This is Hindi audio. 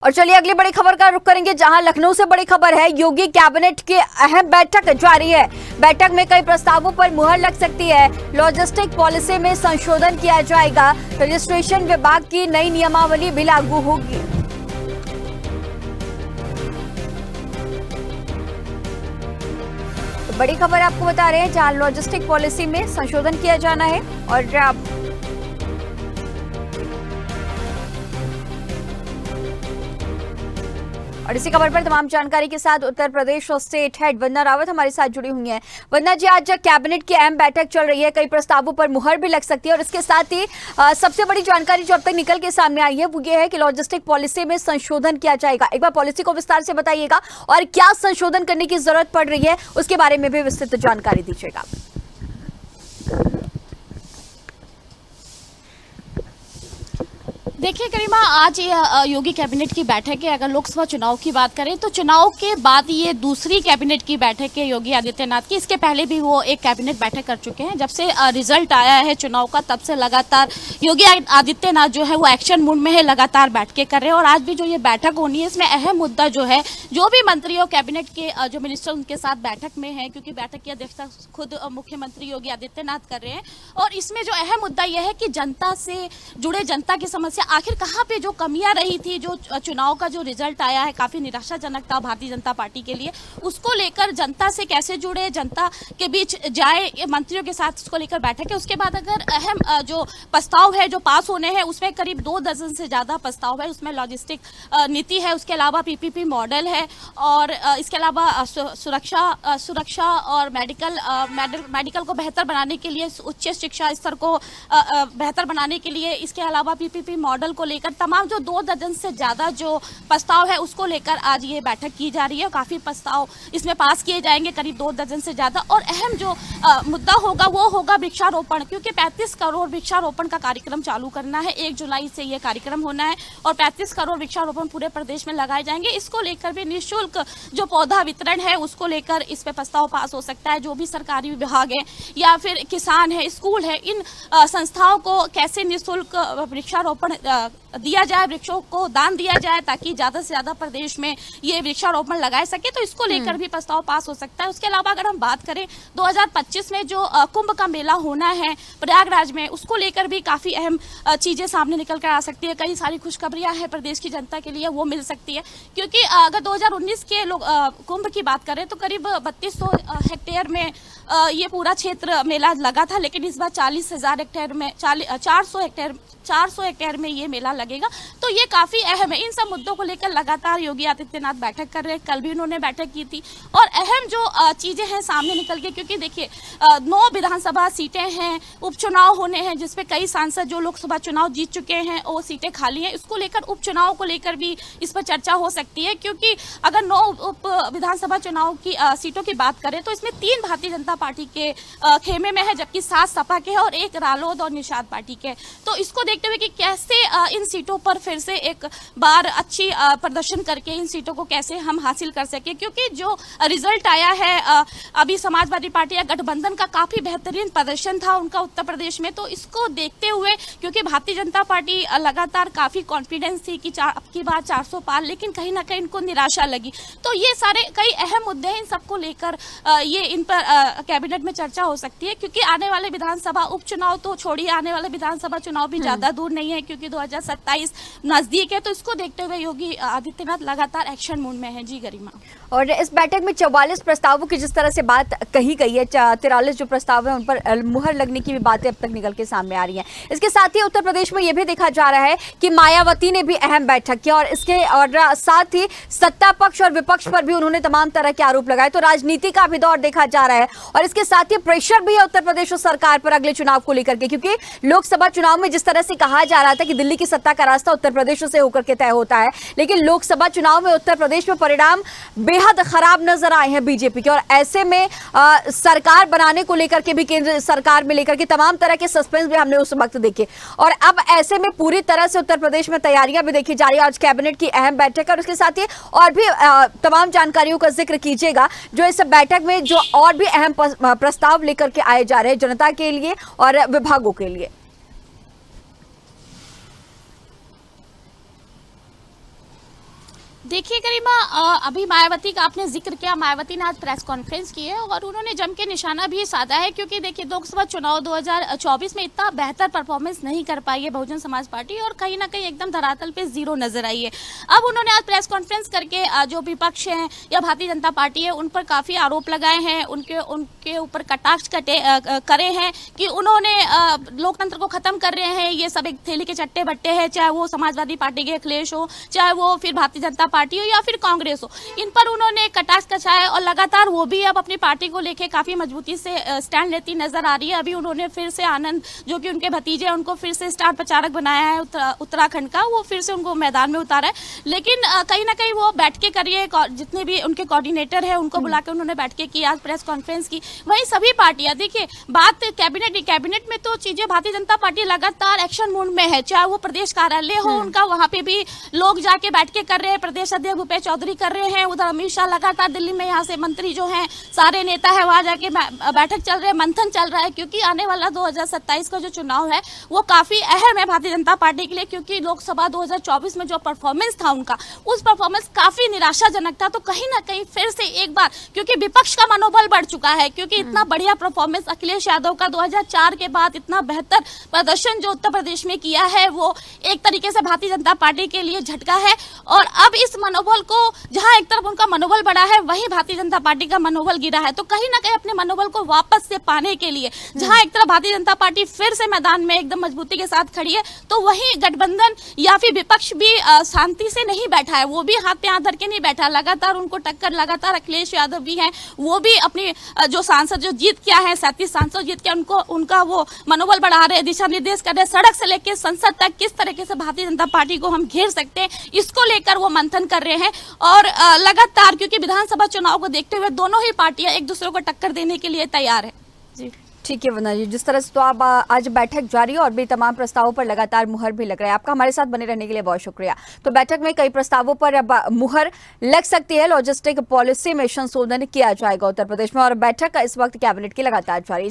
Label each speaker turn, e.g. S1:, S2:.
S1: और चलिए अगली बड़ी खबर का रुख करेंगे, जहां लखनऊ से बड़ी खबर है। योगी कैबिनेट की अहम बैठक जारी है। बैठक में कई प्रस्तावों पर मुहर लग सकती है। लॉजिस्टिक पॉलिसी में संशोधन किया जाएगा। रजिस्ट्रेशन विभाग की नई नियमावली भी लागू होगी। तो बड़ी खबर आपको बता रहे हैं, जहां लॉजिस्टिक पॉलिसी में संशोधन किया जाना है। और इसी खबर पर तमाम जानकारी के साथ उत्तर प्रदेश स्टेट हेड वंदना रावत हमारे साथ जुड़ी हुई हैं। वंदना जी, आज कैबिनेट की अहम बैठक चल रही है, कई प्रस्तावों पर मुहर भी लग सकती है और इसके साथ ही सबसे बड़ी जानकारी जो अब तक निकल के सामने आई है वो ये है कि लॉजिस्टिक पॉलिसी में संशोधन किया जाएगा। एक बार पॉलिसी को विस्तार से बताइएगा और क्या संशोधन करने की जरूरत पड़ रही है उसके बारे में भी विस्तृत जानकारी दीजिएगा।
S2: देखिए करीमा, आज ये योगी कैबिनेट की बैठक है। अगर लोकसभा चुनाव की बात करें तो चुनाव के बाद ये दूसरी कैबिनेट की बैठक है योगी आदित्यनाथ की। इसके पहले भी वो एक कैबिनेट बैठक कर चुके हैं। जब से रिजल्ट आया है चुनाव का, तब से लगातार योगी आदित्यनाथ जो है वो एक्शन मूड में है, लगातार बैठकें कर रहे हैं। और आज भी जो ये बैठक होनी है, इसमें अहम मुद्दा जो है, जो भी मंत्री और कैबिनेट के जो मिनिस्टर उनके साथ बैठक में है, क्योंकि बैठक की अध्यक्षता खुद मुख्यमंत्री योगी आदित्यनाथ कर रहे हैं। और इसमें जो अहम मुद्दा यह है कि जनता से जुड़े, जनता की समस्या, आखिर कहां पे जो कमियां रही थी, जो चुनाव का जो रिजल्ट आया है काफी निराशाजनक था भारतीय जनता पार्टी के लिए, उसको लेकर जनता से कैसे जुड़े, जनता के बीच जाए, मंत्रियों के साथ उसको लेकर बैठक है। उसके बाद अगर अहम जो प्रस्ताव है जो पास होने हैं, उसमें करीब 2 दर्जन से ज्यादा प्रस्ताव है। उसमें लॉजिस्टिक नीति है, उसके अलावा पीपीपी मॉडल है, और इसके अलावा सुरक्षा और मेडिकल को बेहतर बनाने के लिए, उच्च शिक्षा स्तर को बेहतर बनाने के लिए, इसके अलावा पीपीपी मॉडल को लेकर तमाम जो 2 दर्जन से ज्यादा जो प्रस्ताव है उसको लेकर आज ये बैठक की जा रही है। काफी प्रस्ताव इसमें पास किए जाएंगे, करीब 2 दर्जन से ज्यादा। और अहम जो मुद्दा होगा वो होगा वृक्षारोपण, क्योंकि 35 करोड़ वृक्षारोपण का कार्यक्रम चालू करना है। 1 जुलाई से ये कार्यक्रम होना है और 35 करोड़ वृक्षारोपण पूरे प्रदेश में लगाए जाएंगे। इसको लेकर भी निःशुल्क जो पौधा वितरण है उसको लेकर इस पे प्रस्ताव पास हो सकता है। जो भी सरकारी विभाग है या फिर किसान है, स्कूल है, इन संस्थाओं को कैसे निःशुल्क वृक्षारोपण दिया जाए, वृक्षों को दान दिया जाए, ताकि ज्यादा से ज्यादा प्रदेश में ये वृक्षारोपण लगाए सके। तो इसको लेकर भी प्रस्ताव पास हो सकता है। उसके अलावा अगर हम बात करें 2025 में जो कुंभ का मेला होना है प्रयागराज में, उसको लेकर भी काफी अहम चीजें सामने निकल कर आ सकती है। कई सारी खुशखबरियां हैं प्रदेश की जनता के लिए, वो मिल सकती है। क्योंकि अगर 2019 के कुंभ की बात करें तो करीब 3200 हेक्टेयर में ये पूरा क्षेत्र मेला लगा था, लेकिन इस बार 40,000 हेक्टेयर में 400 हेक्टेयर में ये मेला लगेगा। तो ये काफी अहम है। इन सब मुद्दों को लेकर लगातार योगी आदित्यनाथ बैठक कर रहे हैं। कल भी उन्होंने बैठक की थी और अहम जो चीजें हैं सामने निकल के, क्योंकि देखिए 9 विधानसभा सीटें हैं, उपचुनाव होने हैं, जिसपे कई सांसद जो लोकसभा चुनाव जीत चुके हैं वो सीटें खाली हैं। इसको लेकर उपचुनाव को लेकर भी इस पर चर्चा हो सकती है। क्योंकि अगर 9 उप विधानसभा चुनाव की सीटों की बात करें तो इसमें 3 भारतीय जनता पार्टी के खेमे में है, जबकि 7 सपा के हैं और 1 रालोद और निषाद पार्टी के। तो इसको देखते हुए कि कैसे इन सीटों पर फिर से एक बार अच्छी प्रदर्शन करके इन सीटों को कैसे हम हासिल कर सके, क्योंकि जो रिजल्ट आया है अभी समाजवादी पार्टी या गठबंधन का काफी बेहतरीन प्रदर्शन था उनका उत्तर प्रदेश में। तो इसको देखते हुए, क्योंकि भारतीय जनता पार्टी लगातार काफी कॉन्फिडेंस थी कि अब की बार 400 पार, लेकिन कहीं ना कहीं इनको निराशा लगी। तो ये सारे कई अहम मुद्दे हैं, इन सबको लेकर ये इन पर कैबिनेट में चर्चा हो सकती है। क्योंकि आने वाले विधानसभा उपचुनाव तो छोड़िए, आने वाले विधानसभा चुनाव भी ज्यादा दूर नहीं है, क्योंकि 2027 नजदीक है। तो इसको देखते हुए योगी आदित्यनाथ लगातार एक्शन मोड में है। जी गरिमा।
S1: और इस बैठक में 44 प्रस्तावों की जिस तरह से बात कही गई है, 43 जो प्रस्ताव है उन पर मुहर लगने की भी बातें अब तक निकल के सामने आ रही हैं। इसके साथ ही उत्तर प्रदेश में यह भी देखा जा रहा है कि मायावती ने भी अहम बैठक की और साथ ही सत्ता पक्ष और विपक्ष पर भी उन्होंने तमाम तरह के आरोप लगाए। तो राजनीति का भी दौर देखा जा रहा है और इसके साथ ही प्रेशर भी है उत्तर प्रदेश सरकार पर अगले चुनाव को लेकर के, क्योंकि लोकसभा चुनाव में जिस तरह से कहा जा रहा था कि दिल्ली की सत्ता का रास्ता उत्तर प्रदेश से होकर के तय होता है, लेकिन लोकसभा चुनाव में उत्तर प्रदेश में परिणाम बेहद खराब नजर आए हैं बीजेपी के। और ऐसे में सरकार बनाने को लेकर के भी, केंद्र सरकार में लेकर के तमाम तरह के सस्पेंस भी हमने उस वक्त देखे। और अब ऐसे में पूरी तरह से उत्तर प्रदेश में तैयारियां भी देखी जा रही है। आज कैबिनेट की अहम बैठक है और उसके साथ ही और भी तमाम जानकारियों का जिक्र कीजिएगा जो इस बैठक में जो और भी अहम प्रस्ताव लेकर के आए जा रहे हैं जनता के लिए और विभागों के लिए।
S2: देखिए गरिमा, अभी मायावती का आपने जिक्र किया। मायावती ने आज प्रेस कॉन्फ्रेंस की है और उन्होंने जम के निशाना भी साधा है, क्योंकि देखिए लोकसभा चुनाव 2024 में इतना बेहतर परफॉर्मेंस नहीं कर पाई है बहुजन समाज पार्टी, और कहीं ना कहीं एकदम धरातल पे जीरो नजर आई है। अब उन्होंने आज प्रेस कॉन्फ्रेंस करके जो विपक्ष है या भारतीय जनता पार्टी है उन पर काफी आरोप लगाए हैं, उनके ऊपर कटाक्ष करे हैं कि उन्होंने लोकतंत्र को खत्म कर रहे हैं, ये सब एक थैली के चट्टे बट्टे हैं, चाहे वो समाजवादी पार्टी के अखिलेश हो, चाहे वो फिर भारतीय जनता पार्टी हो या फिर कांग्रेस हो। इन पर उन्होंने कटाक्ष कसाया और लगातार वो भी अब अपनी पार्टी को लेके काफी मजबूती से स्टैंड लेती नजर आ रही है। अभी उन्होंने फिर से आनंद, जो कि उनके भतीजे हैं, उनको फिर से स्टार प्रचारक बनाया है उत्तराखंड का, वो फिर से उनको मैदान में उतारा है। लेकिन कहीं ना कहीं वो बैठकें करिए, जितने भी उनके कोऑर्डिनेटर है उनको बुला के उन्होंने बैठकें की, आज प्रेस कॉन्फ्रेंस की। वहीं सभी पार्टियां, देखिए बात कैबिनेट में तो चीजें, भारतीय जनता पार्टी लगातार एक्शन मोड में है, चाहे वो प्रदेश कार्यालय हो उनका, वहां पे भी लोग जाके बैठकें कर रहे हैं, प्रदेश अध्यक्ष भूपेश चौधरी कर रहे हैं, उधर अमित शाह लगातार दिल्ली में, यहाँ से मंत्री जो हैं सारे नेता है वहां जाके बैठक चल रहे हैं, मंथन चल रहा है, क्योंकि आने वाला 2027 का जो चुनाव है वो काफी अहम है भारतीय जनता पार्टी के लिए, क्योंकि लोकसभा 2024 में जो परफॉर्मेंस था उनका, उस परफॉर्मेंस काफी निराशाजनक था। तो कहीं ना कहीं फिर से एक बार, क्योंकि विपक्ष का मनोबल बढ़ चुका है, क्योंकि इतना बढ़िया परफॉर्मेंस अखिलेश यादव का 2004 के बाद इतना बेहतर प्रदर्शन जो उत्तर प्रदेश में किया है, वो एक तरीके से भारतीय जनता पार्टी के लिए झटका है। और अब इस मनोबल को, जहां एक तरफ उनका मनोबल बढ़ा है, वहीं भारतीय जनता पार्टी का मनोबल गिरा है। तो कहीं ना कहीं अपने मनोबल को वापस से पाने के लिए, जहां एक तरफ भारतीय जनता पार्टी फिर से मैदान में एकदम मजबूती के साथ खड़ी है, तो वहीं गठबंधन या फिर विपक्ष भी शांति से नहीं बैठा है, वो भी हाथ पे हाथ धर के नहीं बैठा, लगातार उनको टक्कर, लगातार अखिलेश यादव भी हैं, वो भी अपनी जो सांसद जो जीत किया है, 37 सांसद जीत के उनका वो मनोबल बढ़ा रहे, दिशा निर्देश कर रहे, सड़क से लेकर संसद तक किस तरीके से भारतीय जनता पार्टी को हम घेर सकते हैं, इसको लेकर वो मंथन कर रहे हैं। और लगातार, क्योंकि विधानसभा चुनाव को देखते हुए दोनों ही पार्टियां एक दूसरे को टक्कर देने के लिए तैयार है। जी
S1: ठीक है वंदना जी, जिस तरह से तो आप आज बैठक जारी है और भी तमाम प्रस्तावों पर लगातार मुहर भी लग रहा है, आपका हमारे साथ बने रहने के लिए बहुत शुक्रिया। तो बैठक में कई प्रस्तावों पर अब मुहर लग सकती है, लॉजिस्टिक पॉलिसी में संशोधन किया जाएगा उत्तर प्रदेश में, और बैठक का इस वक्त कैबिनेट की लगातार जारी है।